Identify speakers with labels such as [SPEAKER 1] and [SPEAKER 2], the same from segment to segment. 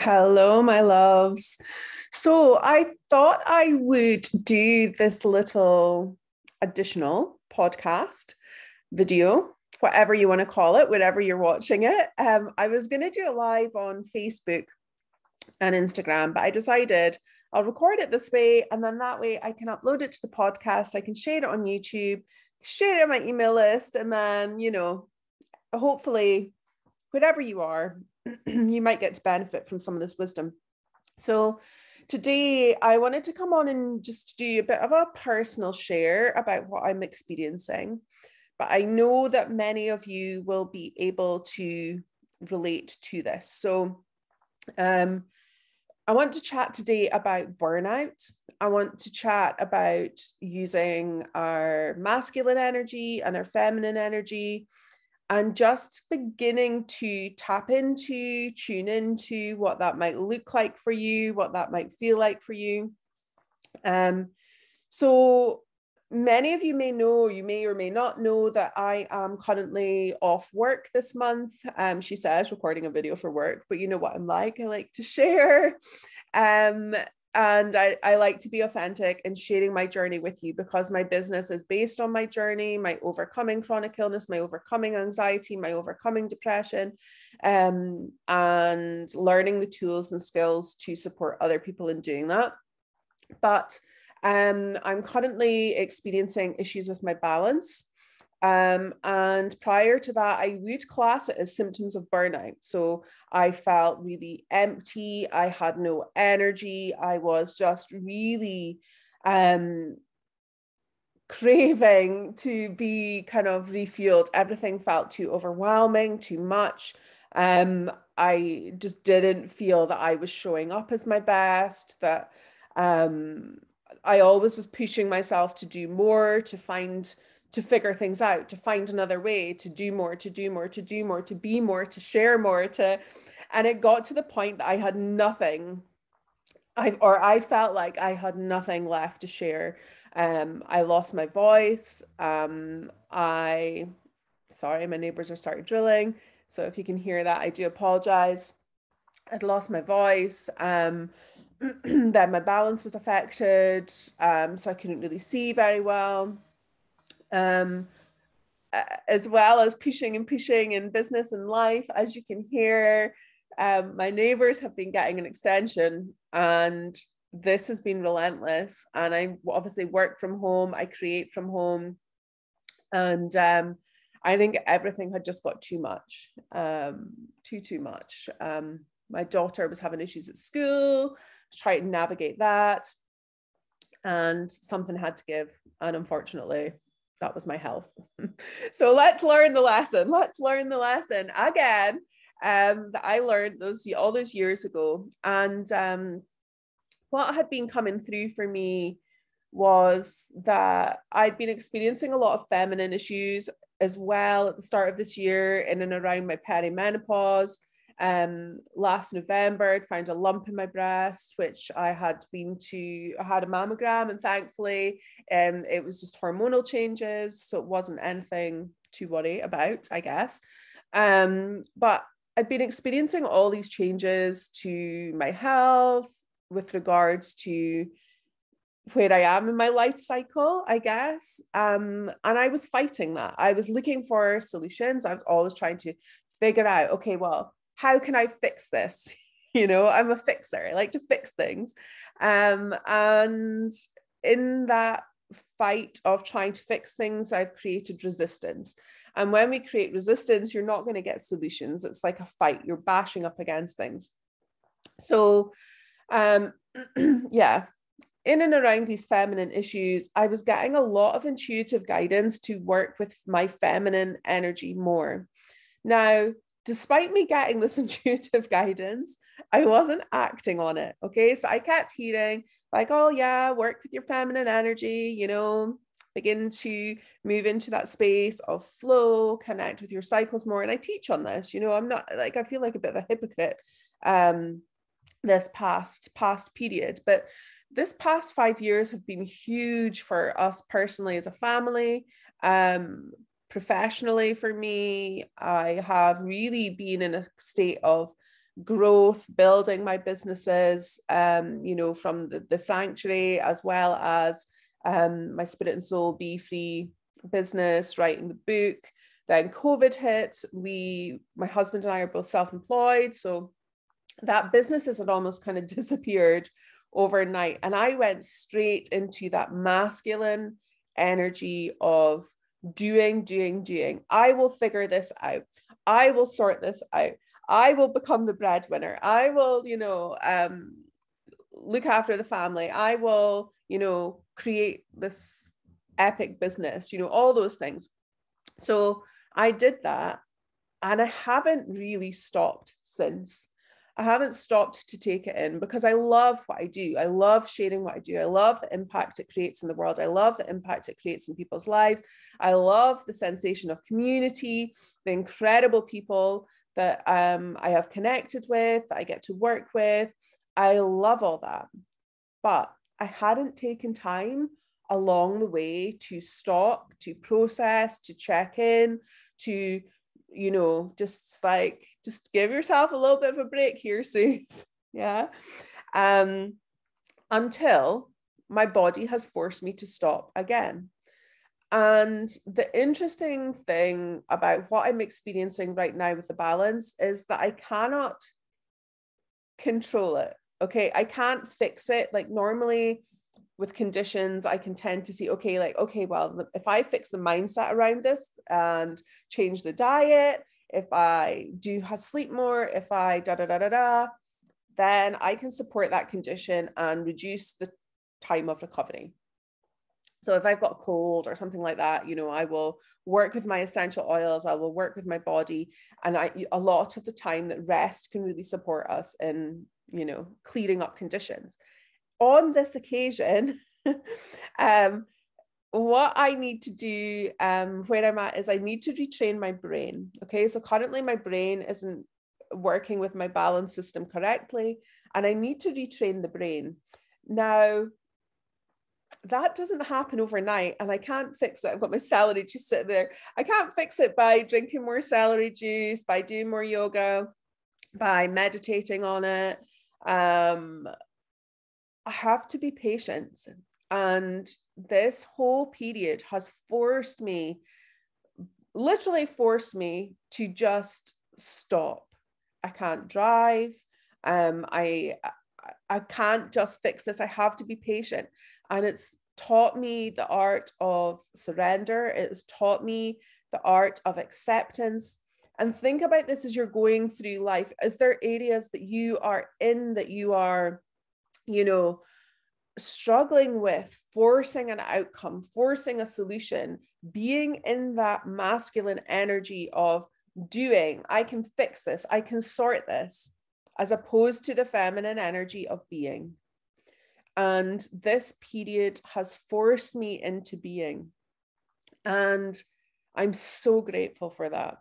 [SPEAKER 1] Hello, my loves. So I thought I would do this little additional podcast video, whatever you want to call it, whenever you're watching it. I was going to do it live on Facebook and Instagram, but I decided I'll record it this way, and then that way I can upload it to the podcast. I can share it on YouTube, share it on my email list, and then, hopefully, wherever you are, you might get to benefit from some of this wisdom. So today I wanted to come on and just do a bit of a personal share about what I'm experiencing. But I know that many of you will be able to relate to this. So I want to chat today about burnout. I want to chat about using our masculine energy and our feminine energy, and just beginning to tune into what that might look like for you, what that might feel like for you. So many of you may know, you may or may not know, that I am currently off work this month. She says recording a video for work, but you know what I'm like. I like to share. And I like to be authentic and sharing my journey with you, because my business is based on my journey, my overcoming chronic illness, my overcoming anxiety, my overcoming depression, and learning the tools and skills to support other people in doing that. But I'm currently experiencing issues with my balance. And prior to that, I would class it as symptoms of burnout. So I felt really empty. I had no energy. I was just really craving to be kind of refueled. Everything felt too overwhelming, too much. I just didn't feel that I was showing up as my best, that I always was pushing myself to do more, to figure things out, to find another way, to do more, to be more, to share more, and it got to the point that I had nothing. I felt like I had nothing left to share. I lost my voice. Sorry, my neighbors are started drilling. So if you can hear that, I do apologize. I'd lost my voice. Then my balance was affected. So I couldn't really see very well. As well as pushing in business and life, as you can hear, my neighbors have been getting an extension, and this has been relentless. And I obviously work from home, I create from home, and I think everything had just got too much, too much. My daughter was having issues at school, trying to navigate that, and something had to give, and unfortunately that was my health. So let's learn the lesson. Let's learn the lesson again, that I learned all those years ago. And what had been coming through for me was that I'd been experiencing a lot of feminine issues as well at the start of this year, in and around my perimenopause. Last November, I'd found a lump in my breast, which I had a mammogram, and thankfully it was just hormonal changes, so it wasn't anything to worry about, I guess. But I'd been experiencing all these changes to my health with regards to where I am in my life cycle, I guess. And I was fighting that. I was looking for solutions. I was always trying to figure out, okay, well, how can I fix this? I'm a fixer. I like to fix things. And in that fight of trying to fix things, I've created resistance. And when we create resistance, you're not going to get solutions. It's like a fight. You're bashing up against things. So, yeah, in and around these feminine issues, I was getting a lot of intuitive guidance to work with my feminine energy more. Now, despite me getting this intuitive guidance, I wasn't acting on it. Okay. So I kept hearing like, oh yeah, work with your feminine energy, begin to move into that space of flow, connect with your cycles more. And I teach on this, I'm not like, I feel like a bit of a hypocrite this past period, but this past 5 years have been huge for us personally as a family. Professionally for me, I have really been in a state of growth, building my businesses, you know, from the sanctuary, as well as my Spirit and Soul Be Free business, writing the book. Then COVID hit. My husband and I are both self-employed, so that businesses had almost kind of disappeared overnight. And I went straight into that masculine energy of doing. I will figure this out. I will sort this out. I will become the breadwinner. I will, you know, look after the family. I will, you know, create this epic business, you know, all those things. So I did that, and I haven't really stopped since. I haven't stopped to take it in, because I love what I do. I love sharing what I do. I love the impact it creates in the world. I love the impact it creates in people's lives. I love the sensation of community, the incredible people that I have connected with, that I get to work with. I love all that. But I hadn't taken time along the way to stop, to process, to check in, to, you know, just give yourself a little bit of a break here, Suze. Yeah. Until my body has forced me to stop again. And the interesting thing about what I'm experiencing right now with the balance is that I cannot control it. Okay. I can't fix it. Like, normally with conditions, I can tend to see, okay, well, if I fix the mindset around this and change the diet, if I do have sleep more, if I then I can support that condition and reduce the time of recovery. So if I've got a cold or something like that, you know, I will work with my essential oils, I will work with my body. And a lot of the time that rest can really support us in, you know, clearing up conditions. On this occasion, what I need to do, where I'm at, is I need to retrain my brain. Okay, so currently my brain isn't working with my balance system correctly, and I need to retrain the brain. Now, that doesn't happen overnight, and I can't fix it. I've got my celery juice sitting there. I can't fix it by drinking more celery juice, by doing more yoga, by meditating on it. I have to be patient. And this whole period has literally forced me to just stop. I can't drive. I can't just fix this. I have to be patient. And it's taught me the art of surrender. It's taught me the art of acceptance. And think about this as you're going through life. Is there areas that you are in, that you are, you know, struggling with, forcing an outcome, forcing a solution, being in that masculine energy of doing, I can fix this, I can sort this, as opposed to the feminine energy of being. And this period has forced me into being. And I'm so grateful for that.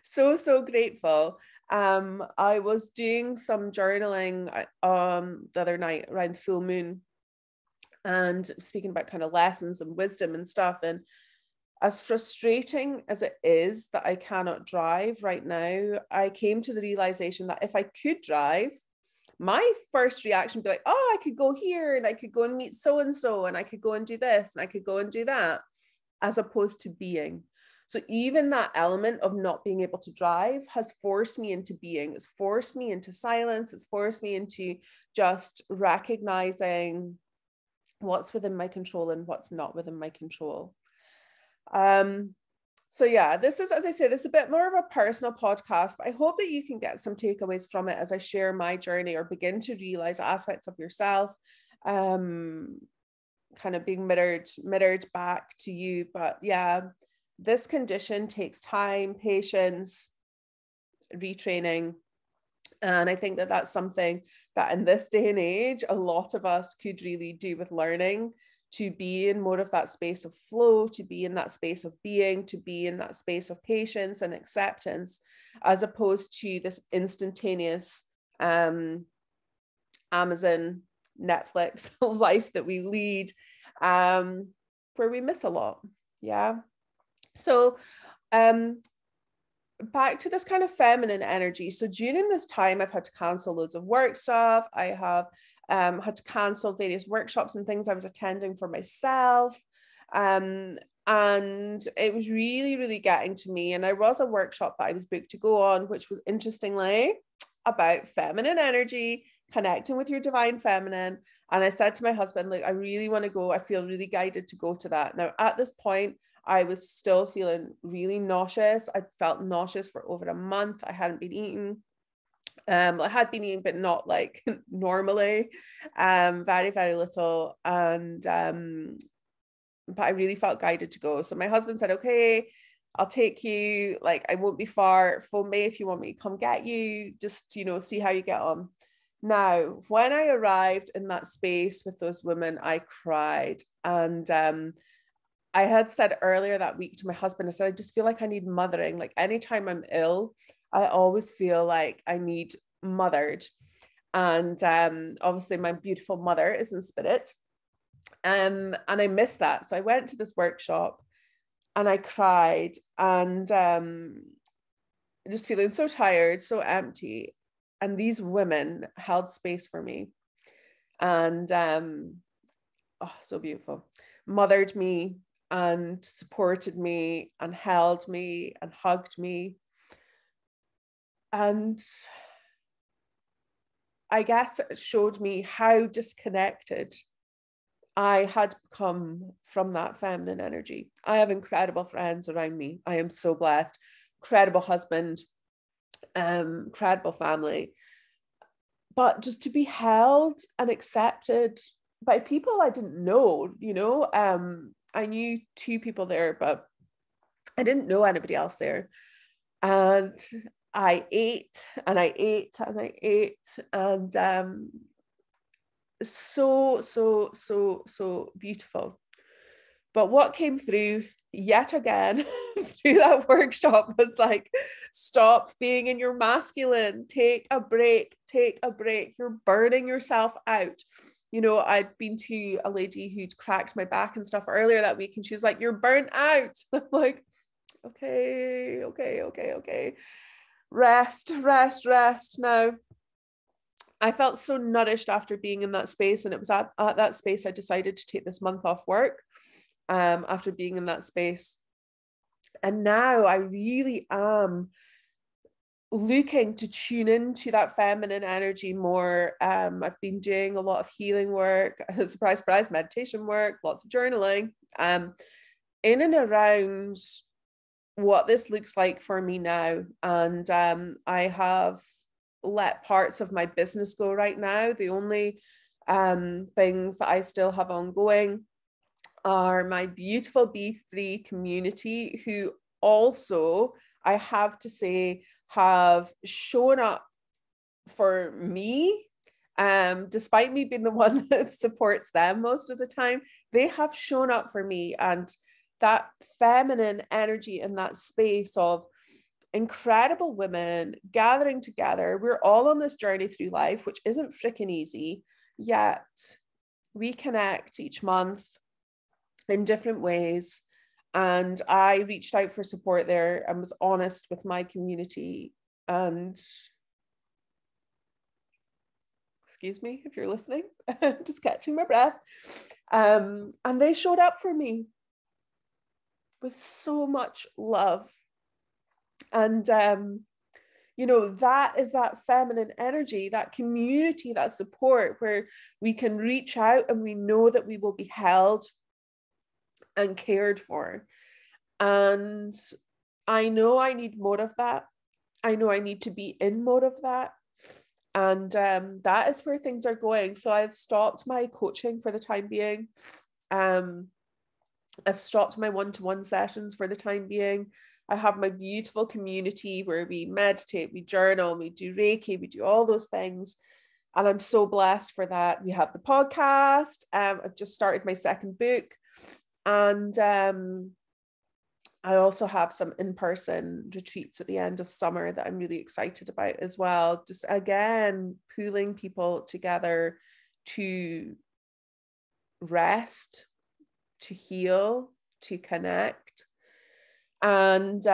[SPEAKER 1] So grateful. I was doing some journaling the other night around full moon, and speaking about kind of lessons and wisdom and stuff. And as frustrating as it is that I cannot drive right now, I came to the realization that if I could drive, my first reaction would be like, oh, I could go here, and I could go and meet so-and-so, and I could go and do this, and I could go and do that, as opposed to being. So even that element of not being able to drive has forced me into being. It's forced me into silence. It's forced me into just recognizing what's within my control and what's not within my control. So yeah, this is, as I say, this is a bit more of a personal podcast, but I hope that you can get some takeaways from it as I share my journey, or begin to realize aspects of yourself, kind of being mirrored back to you. But yeah, this condition takes time, patience, retraining. And I think that that's something that in this day and age, a lot of us could really do with learning, to be in more of that space of flow, to be in that space of being, to be in that space of patience and acceptance, as opposed to this instantaneous Amazon, Netflix life that we lead, where we miss a lot. Yeah. So back to this kind of feminine energy. So during this time, I've had to cancel loads of work stuff. I have had to cancel various workshops and things I was attending for myself. And it was really, really getting to me. And there was a workshop that I was booked to go on, which was interestingly about feminine energy, connecting with your divine feminine. And I said to my husband, like, I really want to go. I feel really guided to go to that. Now, at this point, I was still feeling really nauseous. I felt nauseous for over a month. I hadn't been eating. I had been eating, but not like normally, very, very little. And but I really felt guided to go. So my husband said, okay, I'll take you. Like, I won't be far. Phone me if you want me to come get you. Just, you know, see how you get on. Now, when I arrived in that space with those women, I cried. And I had said earlier that week to my husband, I said, I just feel like I need mothering. Like, anytime I'm ill, I always feel like I need mothered. And obviously my beautiful mother is in spirit. And I missed that. So I went to this workshop and I cried, and just feeling so tired, so empty. And these women held space for me. And so beautiful. Mothered me and supported me and held me and hugged me. And I guess it showed me how disconnected I had become from that feminine energy. I have incredible friends around me. I am so blessed. Incredible husband, incredible family. But just to be held and accepted by people I didn't know, you know, I knew 2 people there, but I didn't know anybody else there. And I ate and I ate and I ate, and so beautiful. But what came through yet again through that workshop was like, stop being in your masculine, take a break, you're burning yourself out. You know, I'd been to a lady who'd cracked my back and stuff earlier that week, and she was like, you're burnt out. I'm like, okay. Rest. Now, I felt so nourished after being in that space. And it was at that space I decided to take this month off work, after being in that space. And now I really am looking to tune into that feminine energy more. I've been doing a lot of healing work, surprise, meditation work, lots of journaling, in and around what this looks like for me now. And I have let parts of my business go right now. The only things that I still have ongoing are my beautiful B3 community, who also, I have to say, have shown up for me. Despite me being the one that supports them most of the time, they have shown up for me. And that feminine energy in that space of incredible women gathering together. We're all on this journey through life, which isn't freaking easy, yet we connect each month in different ways. And I reached out for support there and was honest with my community. And excuse me if you're listening, just catching my breath. And they showed up for me with so much love. And you know, that is that feminine energy, that community, that support, where we can reach out and we know that we will be held and cared for. And I know I need more of that. I know I need to be in more of that. And that is where things are going. So I've stopped my coaching for the time being. I've stopped my one-to-one sessions for the time being. I have my beautiful community where we meditate, we journal, we do Reiki, we do all those things. And I'm so blessed for that. We have the podcast. I've just started my second book. And I also have some in-person retreats at the end of summer that I'm really excited about as well. Just again, pooling people together to rest, to heal, to connect. And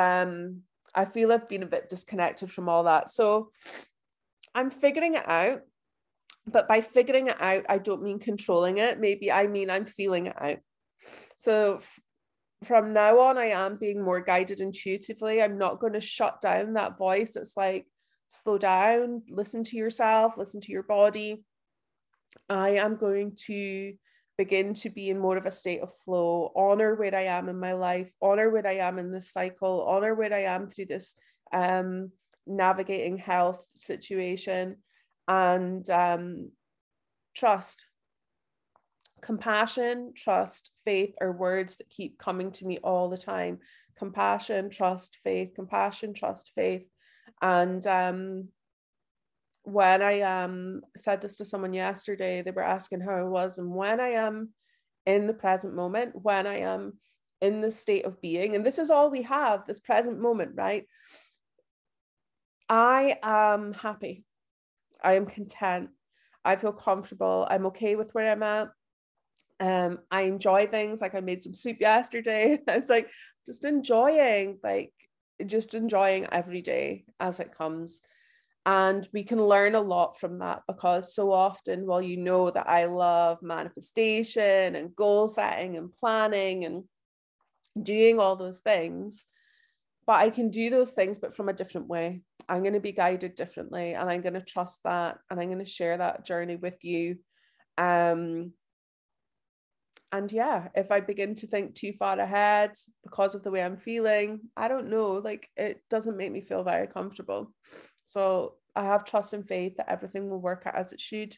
[SPEAKER 1] I feel I've been a bit disconnected from all that. So I'm figuring it out. But by figuring it out, I don't mean controlling it. Maybe I mean I'm feeling it out. So from now on, I am being more guided intuitively. I'm not going to shut down that voice. It's like, slow down, listen to yourself, listen to your body. I am going to begin to be in more of a state of flow, honor where I am in my life, honor where I am in this cycle, honor where I am through this navigating health situation, and trust. Compassion, trust, faith are words that keep coming to me all the time. Compassion, trust, faith, compassion, trust, faith. And when I said this to someone yesterday, they were asking how I was. And when I am in the present moment, when I am in the state of being, and this is all we have, this present moment, right? I am happy. I am content. I feel comfortable. I'm okay with where I'm at. I enjoy things. Like I made some soup yesterday. I was like, just enjoying every day as it comes. And we can learn a lot from that, because so often, well, you know that I love manifestation and goal setting and planning and doing all those things, but I can do those things, but from a different way. I'm going to be guided differently, and I'm going to trust that, and I'm going to share that journey with you. And yeah, if I begin to think too far ahead because of the way I'm feeling, I don't know, like it doesn't make me feel very comfortable. So I have trust and faith that everything will work out as it should.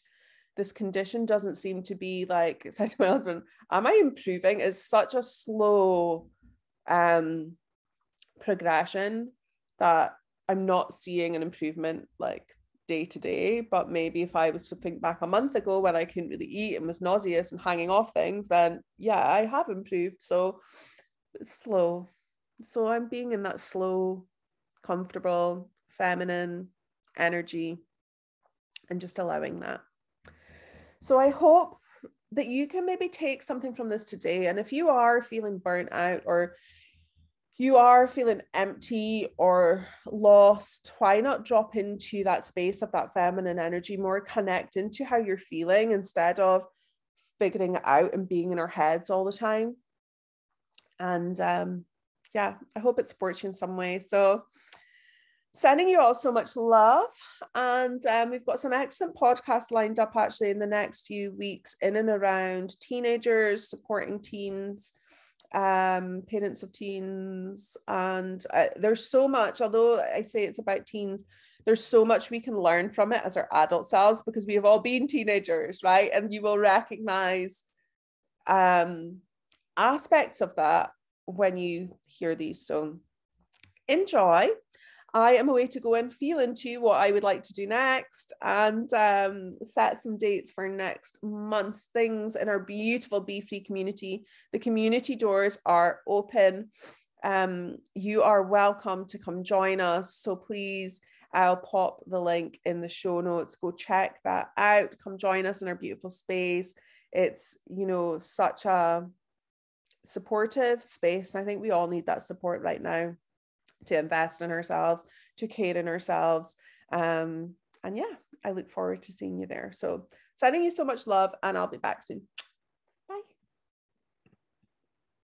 [SPEAKER 1] This condition doesn't seem to be, like I said to my husband, am I improving? It's such a slow progression that I'm not seeing an improvement like day to day. But maybe if I was to think back a month ago when I couldn't really eat and was nauseous and hanging off things, then yeah, I have improved. So it's slow. So I'm being in that slow, comfortable, feminine energy and just allowing that. So I hope that you can maybe take something from this today. And if you are feeling burnt out, or you are feeling empty or lost, why not drop into that space of that feminine energy, more connect into how you're feeling instead of figuring it out and being in our heads all the time. And yeah, I hope it supports you in some way. So sending you all so much love. And we've got some excellent podcasts lined up actually in the next few weeks in and around teenagers, supporting teens, parents of teens. And there's so much, although I say it's about teens, there's so much we can learn from it as our adult selves, because we have all been teenagers, right? And you will recognize aspects of that when you hear these. So enjoy. I am away to go and feel into what I would like to do next, and set some dates for next month's things in our beautiful Be Free community. The community doors are open. You are welcome to come join us. So please, I'll pop the link in the show notes. Go check that out. Come join us in our beautiful space. It's, you know, such a supportive space. And I think we all need that support right now, to invest in ourselves, to care in ourselves. And yeah, I look forward to seeing you there. So sending you so much love, and I'll be back soon.